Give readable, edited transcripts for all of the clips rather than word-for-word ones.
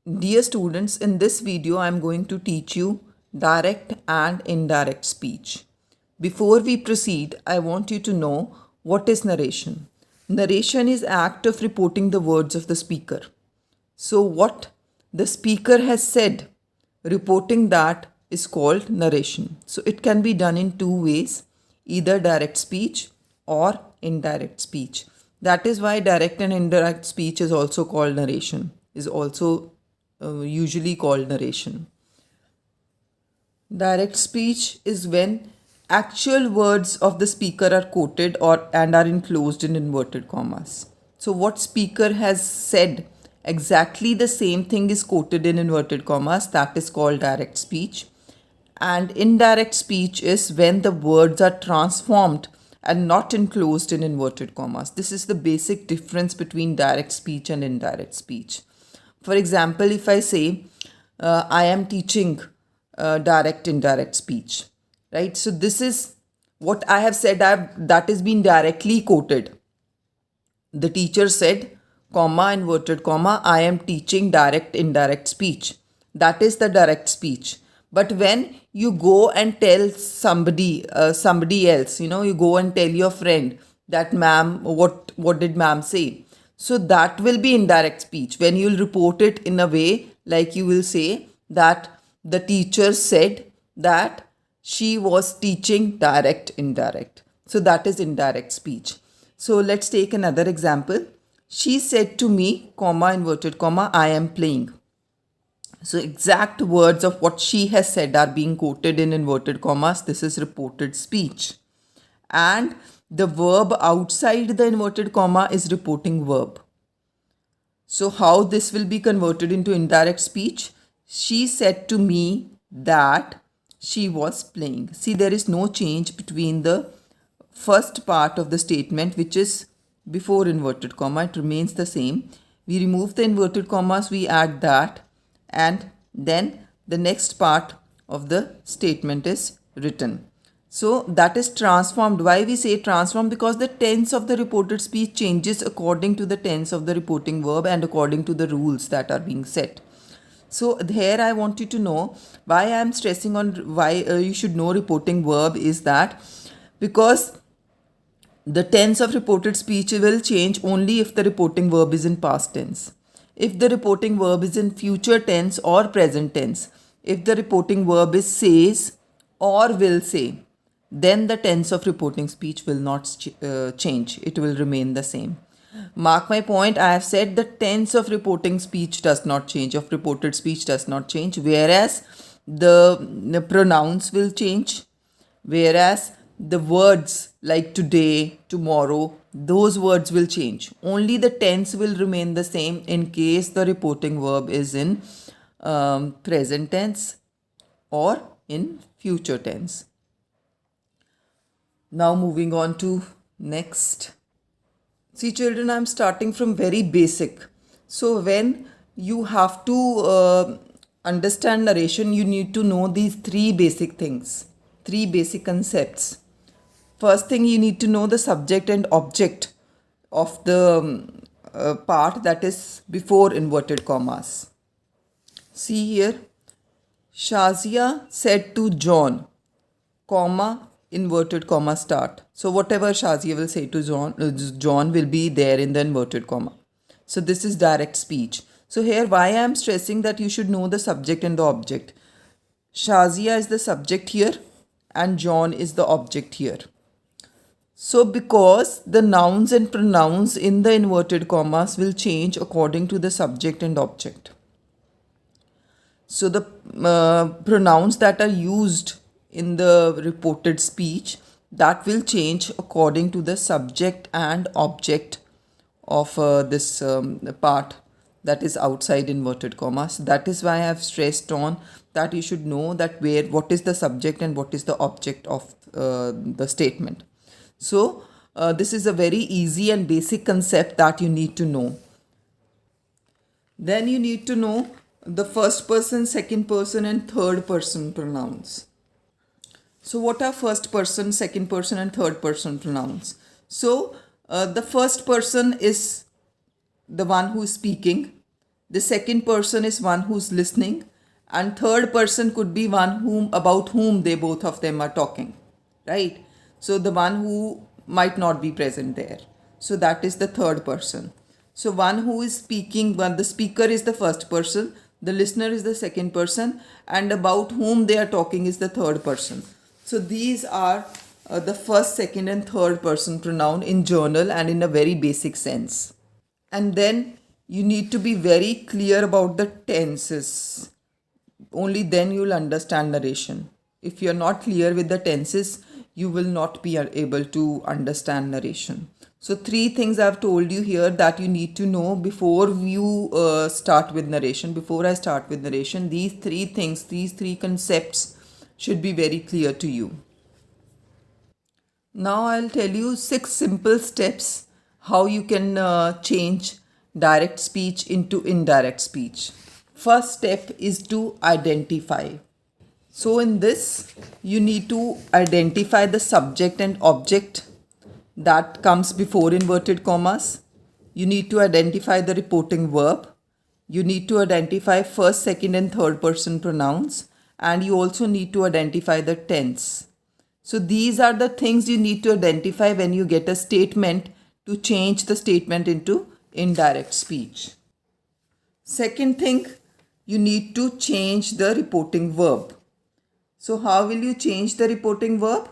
Dear students, in this video I am going to teach you direct and indirect speech. Before we proceed, I want you to know what is narration. Narration is act of reporting the words of the speaker. So what the speaker has said, reporting that is called narration. So it can be done in two ways, either direct speech or indirect speech. That is why direct and indirect speech is also called narration, is also usually called narration. Direct speech is when actual words of the speaker are quoted or and are enclosed in inverted commas. So what speaker has said, exactly the same thing is quoted in inverted commas. That is called direct speech. And indirect speech is when the words are transformed and not enclosed in inverted commas. This is the basic difference between direct speech and indirect speech. For example, if I say, I am teaching direct indirect speech, right? So this is what I have said, that is been directly quoted. The teacher said, comma, inverted comma, I am teaching direct indirect speech. That is the direct speech. But when you go and tell somebody else, you go and tell your friend that ma'am, what did ma'am say? So that will be indirect speech. When you'll report it in a way like you will say that the teacher said that she was teaching direct indirect. So that is indirect speech. So let's take another example. She said to me, comma, inverted comma, I am playing. So exact words of what she has said are being quoted in inverted commas. This is reported speech. And the verb outside the inverted comma is reporting verb. So how this will be converted into indirect speech? She said to me that she was playing. See, there is no change between the first part of the statement, which is before inverted comma. It remains the same. We remove the inverted commas, we add that, and then the next part of the statement is written. So that is transformed. Why we say transformed? Because the tense of the reported speech changes according to the tense of the reporting verb and according to the rules that are being set. So here I want you to know why I am stressing on why you should know reporting verb is that because the tense of reported speech will change only if the reporting verb is in past tense. If the reporting verb is in future tense or present tense, if the reporting verb is says or will say, then the tense of reporting speech will not change. It will remain the same. Mark my point, I have said the tense of reporting speech does not change, of reported speech does not change, whereas the pronouns will change, whereas the words like today, tomorrow, those words will change. Only the tense will remain the same in case the reporting verb is in present tense or in future tense. Now moving on to next. See children, I'm starting from very basic. So when you have to understand narration, you need to know these three basic things, three basic concepts. First thing, you need to know the subject and object of the part that is before inverted commas. See here, Shazia said to John, comma, inverted comma start. So whatever Shazia will say to John will be there in the inverted comma. So this is direct speech. So here why I am stressing that you should know the subject and the object. Shazia is the subject here and John is the object here. So because the nouns and pronouns in the inverted commas will change according to the subject and object. So the pronouns that are used in the reported speech, that will change according to the subject and object of this part that is outside inverted commas. That is why I have stressed on that you should know that what is the subject and what is the object of the statement. So this is a very easy and basic concept that you need to know. Then you need to know the first person, second person and third person pronouns. So what are first person, second person and third person pronouns? So the first person is the one who is speaking. The second person is one who's listening, and third person could be one about whom they both of them are talking, right? So the one who might not be present there. So that is the third person. So one who is speaking, the speaker is the first person, the listener is the second person, and about whom they are talking is the third person. So these are the first, second, and third person pronoun in journal and in a very basic sense. And then you need to be very clear about the tenses. Only then you will understand narration. If you are not clear with the tenses, you will not be able to understand narration. So 3 things I've told you here that you need to know before you start with narration. Before I start with narration, these 3 things, these 3 concepts should be very clear to you. Now I'll tell you 6 simple steps how you can change direct speech into indirect speech. First step is to identify. So in this, you need to identify the subject and object that comes before inverted commas. You need to identify the reporting verb. You need to identify first, second, and third person pronouns. And you also need to identify the tense. So these are the things you need to identify when you get a statement to change the statement into indirect speech. Second thing, you need to change the reporting verb. So how will you change the reporting verb?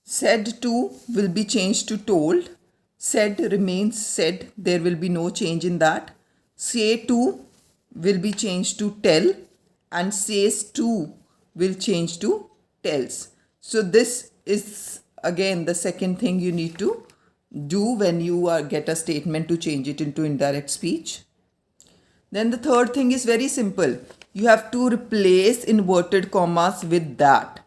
Said to will be changed to told. Said remains said. There will be no change in that. Say to will be changed to tell, and says to will change to tells. So this is again the second thing you need to do when you get a statement to change it into indirect speech. Then the third thing is very simple. You have to replace inverted commas with that.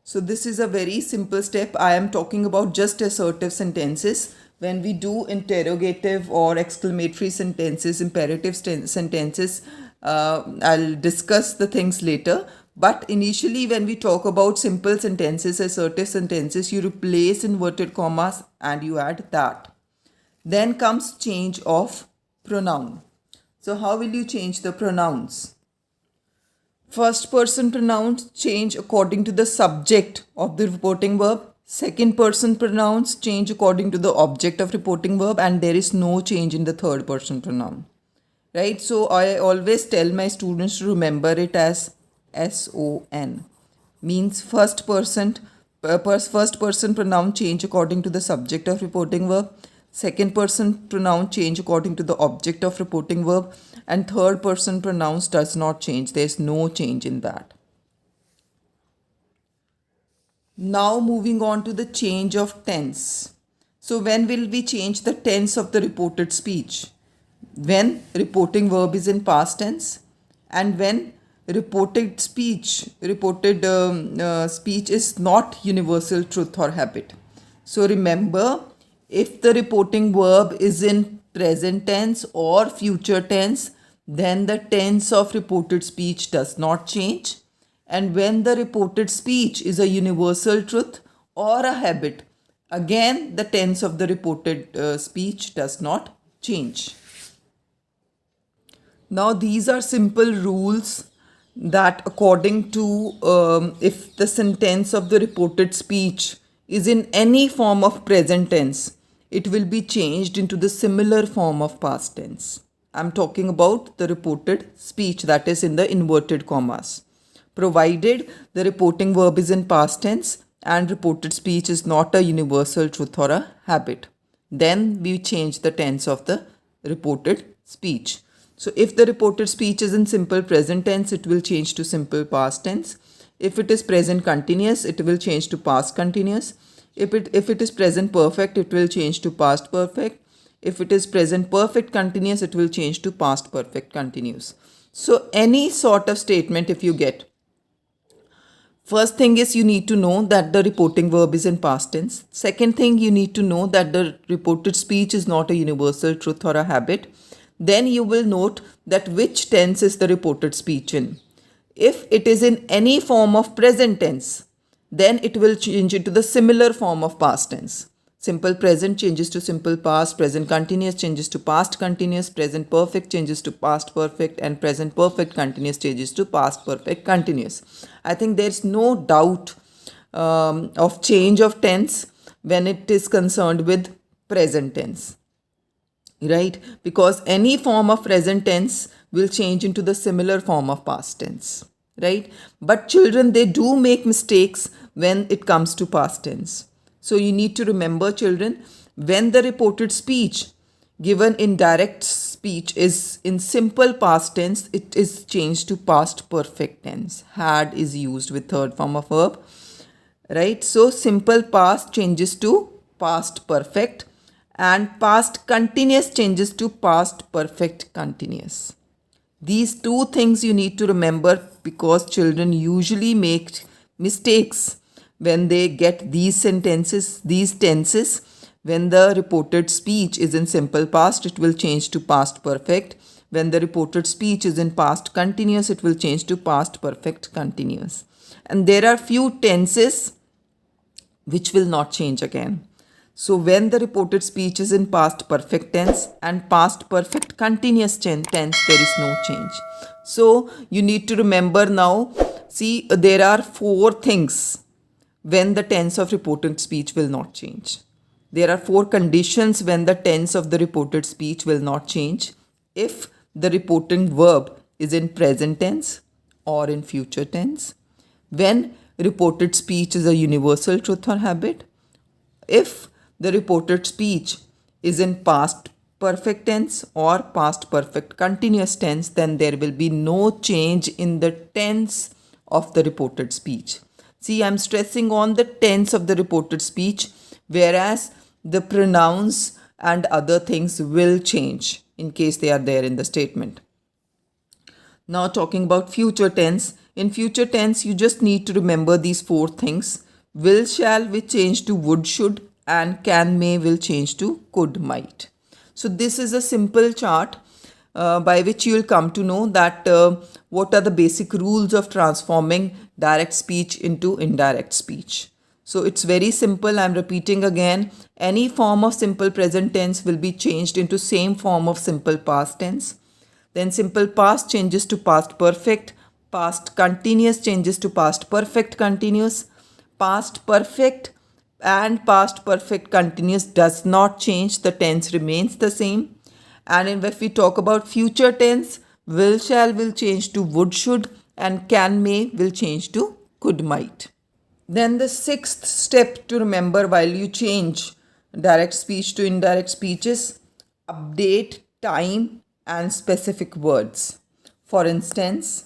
So this is a very simple step. I am talking about just assertive sentences. When we do interrogative or exclamatory sentences, imperative sentences, I'll discuss the things later. But initially, when we talk about simple sentences, assertive sentences, you replace inverted commas and you add that. Then comes change of pronoun. So how will you change the pronouns? First person pronouns change according to the subject of the reporting verb. Second person pronouns change according to the object of reporting verb, and there is no change in the third person pronoun. Right? So I always tell my students to remember it as SON. Means first person pronoun change according to the subject of reporting verb. Second person pronoun change according to the object of reporting verb, and third person pronouns does not change. There is no change in that. Now moving on to the change of tense. So when will we change the tense of the reported speech? When reporting verb is in past tense, and when reported speech is not universal truth or habit. So remember, if the reporting verb is in present tense or future tense, then the tense of reported speech does not change. And when the reported speech is a universal truth or a habit, again the tense of the reported speech does not change. Now these are simple rules that according to if the sentence of the reported speech is in any form of present tense, it will be changed into the similar form of past tense. I'm talking about the reported speech, that is in the inverted commas. Provided the reporting verb is in past tense and reported speech is not a universal truth or a habit, then we change the tense of the reported speech. So if the reported speech is in simple present tense, it will change to simple past tense. If it is present continuous, it will change to past continuous. If it is present perfect, it will change to past perfect. If it is present perfect continuous, it will change to past perfect continuous. So any sort of statement if you get, first thing is you need to know that the reporting verb is in past tense. Second thing, you need to know that the reported speech is not a universal truth or a habit. Then you will note that which tense is the reported speech in. If it is in any form of present tense, then it will change into the similar form of past tense. Simple present changes to simple past, present continuous changes to past continuous, present perfect changes to past perfect, and present perfect continuous changes to past perfect continuous. I think there's no doubt of change of tense when it is concerned with present tense, right? Because any form of present tense will change into the similar form of past tense, right? But children, they do make mistakes when it comes to past tense. So you need to remember, children, when the reported speech given in direct speech is in simple past tense, it is changed to past perfect tense. Had is used with third form of verb, right? So simple past changes to past perfect, and past continuous changes to past perfect continuous. These two things you need to remember, because children usually make mistakes when they get these sentences, these tenses. When the reported speech is in simple past, it will change to past perfect. When the reported speech is in past continuous, it will change to past perfect continuous. And there are few tenses which will not change again. So when the reported speech is in past perfect tense and past perfect continuous tense, there is no change. So you need to remember now, see, there are four things when the tense of reported speech will not change. There are four conditions when the tense of the reported speech will not change. If the reporting verb is in present tense or in future tense, when reported speech is a universal truth or habit, if the reported speech is in past perfect tense or past perfect continuous tense, then there will be no change in the tense of the reported speech. See, I'm stressing on the tense of the reported speech, whereas the pronouns and other things will change in case they are there in the statement. Now talking about future tense. In future tense, you just need to remember these four things. Will, shall will change to would, should, and can, may will change to could, might. So this is a simple chart by which you will come to know that what are the basic rules of transforming direct speech into indirect speech. So it's very simple. I'm repeating again. Any form of simple present tense will be changed into same form of simple past tense. Then simple past changes to past perfect. Past continuous changes to past perfect continuous. Past perfect and past perfect continuous does not change. The tense remains the same. And if we talk about future tense, will, shall will change to would, should, and can, may will change to could, might. Then the sixth step to remember while you change direct speech to indirect speech is update time and specific words. For instance,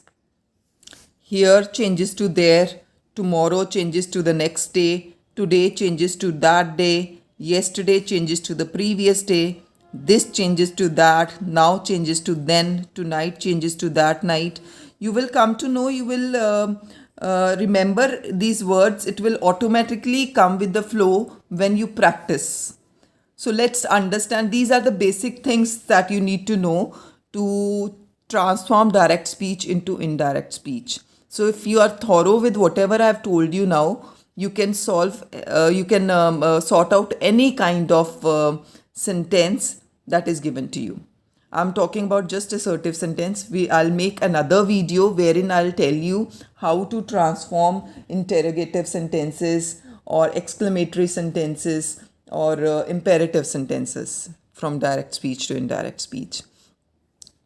here changes to there, tomorrow changes to the next day, today changes to that day, yesterday changes to the previous day, this changes to that, now changes to then, tonight changes to that night. You will come to know, you will remember these words. It will automatically come with the flow when you practice. So let's understand, these are the basic things that you need to know to transform direct speech into indirect speech. So if you are thorough with whatever I have told you now, you can sort out any kind of sentence that is given to you. I'm talking about just assertive sentence. I'll make another video wherein I'll tell you how to transform interrogative sentences or exclamatory sentences or imperative sentences from direct speech to indirect speech.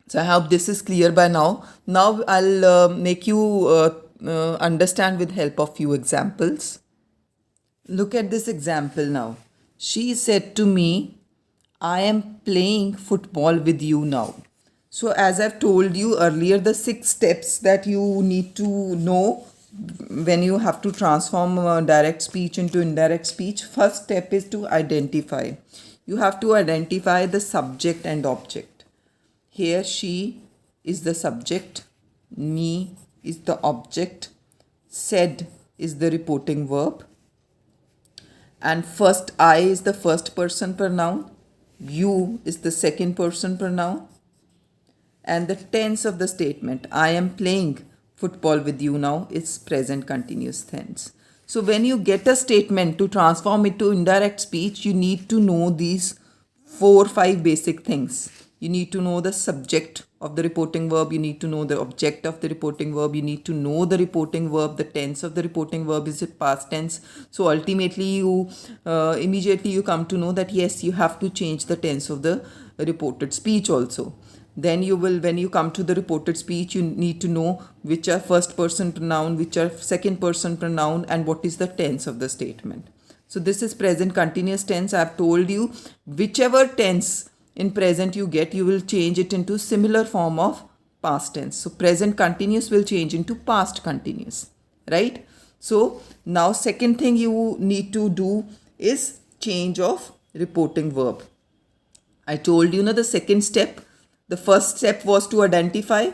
So I hope this is clear by now. Now I'll make you understand with help of few examples. Look at this example now. She said to me, I am playing football with you now. So as I've told you earlier, the 6 steps that you need to know when you have to transform direct speech into indirect speech. First step is to identify. You have to identify the subject and object. Here she is the subject, me is the object, said is the reporting verb, and first I is the first person pronoun, you is the second person pronoun, and the tense of the statement, I am playing football with you now, is present continuous tense. So when you get a statement, to transform it to indirect speech, you need to know these 4-5 basic things. You need to know the subject of the reporting verb, you need to know the object of the reporting verb, you need to know the reporting verb, the tense of the reporting verb, is it past tense? So ultimately you immediately you come to know that yes, you have to change the tense of the reported speech also. Then you will, when you come to the reported speech, you need to know which are first person pronoun, which are second person pronoun, and what is the tense of the statement. So this is present continuous tense. I have told you whichever tense in present you get, you will change it into similar form of past tense. So present continuous will change into past continuous, right? So now second thing you need to do is change of reporting verb. I told you the second step. The first step was to identify.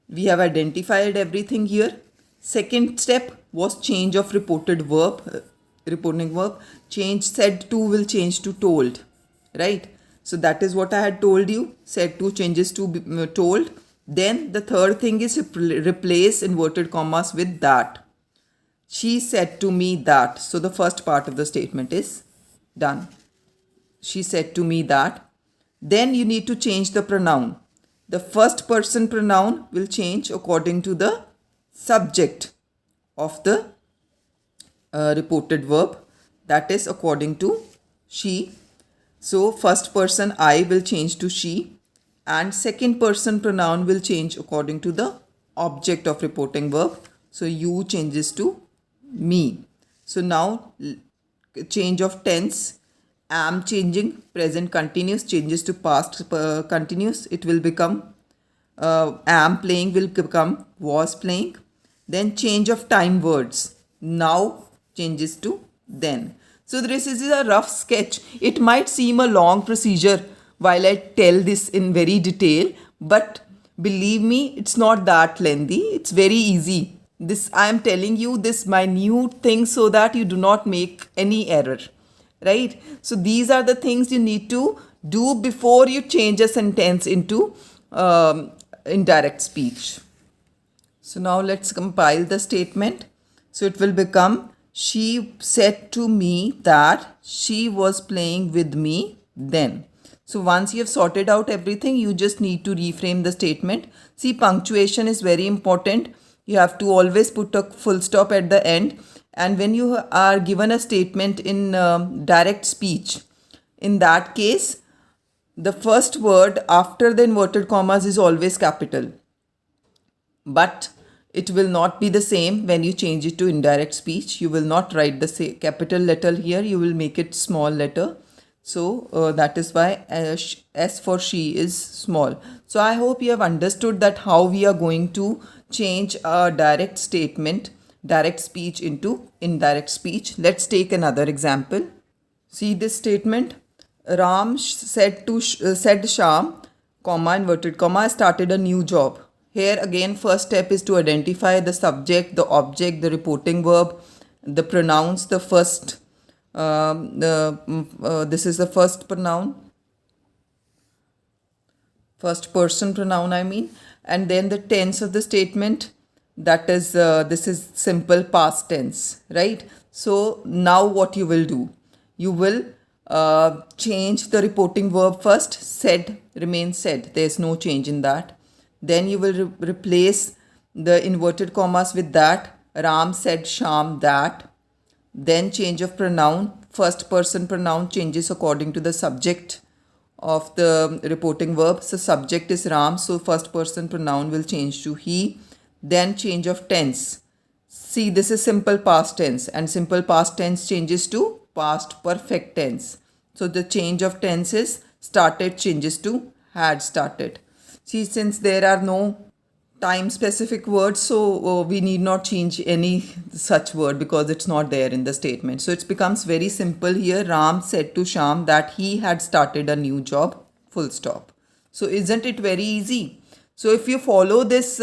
We have identified everything here. Second step was change of reported verb, reporting verb. Change said to will change to told, right? So that is what I had told you. Said to changes to told. Then the third thing is replace inverted commas with that. She said to me that. So the first part of the statement is done. She said to me that. Then you need to change the pronoun. The first person pronoun will change according to the subject of the reported verb, that is according to she. So first person I will change to she, and second person pronoun will change according to the object of reporting verb. So you changes to me. So now change of tense. Am changing, present continuous changes to past continuous. It will become am playing will become was playing. Then change of time words. Now changes to then. So this is a rough sketch. It might seem a long procedure while I tell this in very detail, but believe me, it's not that lengthy. It's very easy. This I am telling you this minute thing so that you do not make any error. Right? So these are the things you need to do before you change a sentence into indirect speech. So now let's compile the statement. So it will become, she said to me that she was playing with me then. So once you have sorted out everything, you just need to reframe the statement. See, punctuation is very important. You have to always put a full stop at the end. And when you are given a statement in direct speech, in that case, the first word after the inverted commas is always capital. But it will not be the same when you change it to indirect speech. You will not write the capital letter here. You will make it small letter. So that is why S for she is small. So I hope you have understood that how we are going to change a direct statement, direct speech into indirect speech. Let's take another example. See this statement. Ram said Sham, comma, inverted comma, started a new job. Here again, first step is to identify the subject, the object, the reporting verb, the pronouns, the first, this is the first pronoun, first person pronoun I mean, and then the tense of the statement, that is, this is simple past tense, right? So now what you will do? You will change the reporting verb first. Said remains said. There is no change in that. Then you will replace the inverted commas with that. Ram said Sham that. Then change of pronoun. First person pronoun changes according to the subject of the reporting verb. So subject is Ram, so first person pronoun will change to he. Then change of tense. See, this is simple past tense, and simple past tense changes to past perfect tense. So the change of tense is started changes to had started. See, since there are no time specific words, so we need not change any such word because it's not there in the statement. So it becomes very simple here. Ram said to Sham that he had started a new job, full stop. So isn't it very easy? So if you follow this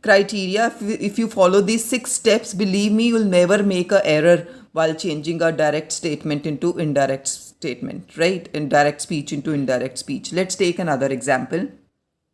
criteria, if you follow these 6 steps, believe me, you'll never make an error while changing a direct statement into indirect statement, right? Indirect speech into indirect speech. Let's take another example.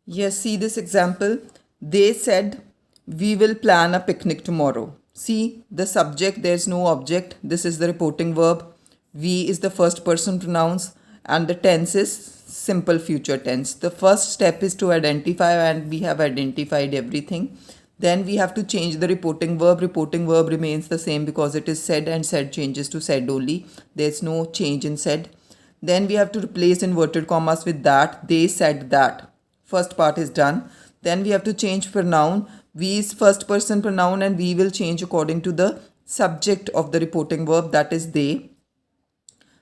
Yes, see this example. They said, we will plan a picnic tomorrow. See the subject, there's no object. This is the reporting verb. We is the first person pronouns and the tense is simple future tense. The first step is to identify, and we have identified everything. Then we have to change the reporting verb. Reporting verb remains the same because it is said, and said changes to said only. There's no change in said. Then we have to replace inverted commas with that. They said that. First part is done. Then we have to change pronoun. We is first person pronoun and we will change according to the subject of the reporting verb, that is they.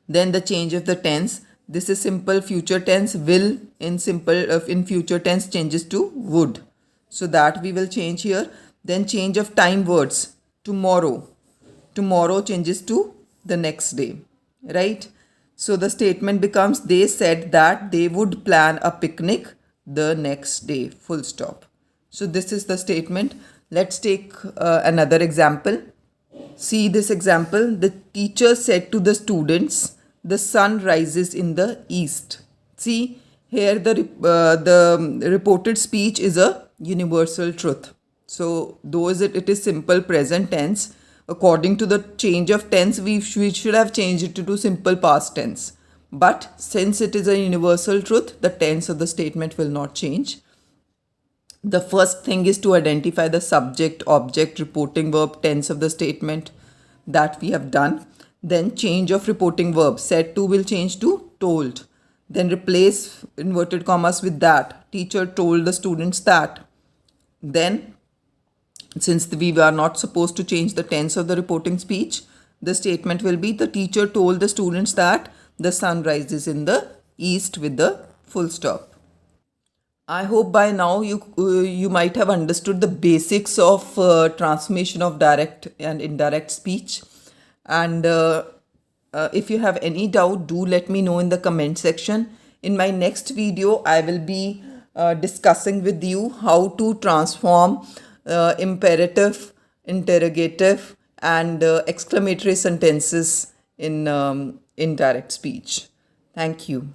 Then the change of the tense. This is simple future tense. Will in future tense changes to would. So that we will change here. Then change of time words. Tomorrow. Tomorrow changes to the next day. Right? So the statement becomes they said that they would plan a picnic the next day. Full stop. So this is the statement. Let's take another example. See this example. The teacher said to the students, the sun rises in the east. See here the reported speech is a universal truth. So though it is simple present tense, according to the change of tense, we should have changed it to simple past tense. But since it is a universal truth, the tense of the statement will not change. The first thing is to identify the subject, object, reporting verb, tense of the statement that we have done. Then change of reporting verb. Said to will change to told. Then replace inverted commas with that. Teacher told the students that. Then, since we are not supposed to change the tense of the reporting speech, the statement will be the teacher told the students that the sun rises in the east with the full stop. I hope by now you might have understood the basics of transformation of direct and indirect speech. And if you have any doubt, do let me know in the comment section. In my next video, I will be discussing with you how to transform imperative, interrogative, and exclamatory sentences in indirect speech. Thank you.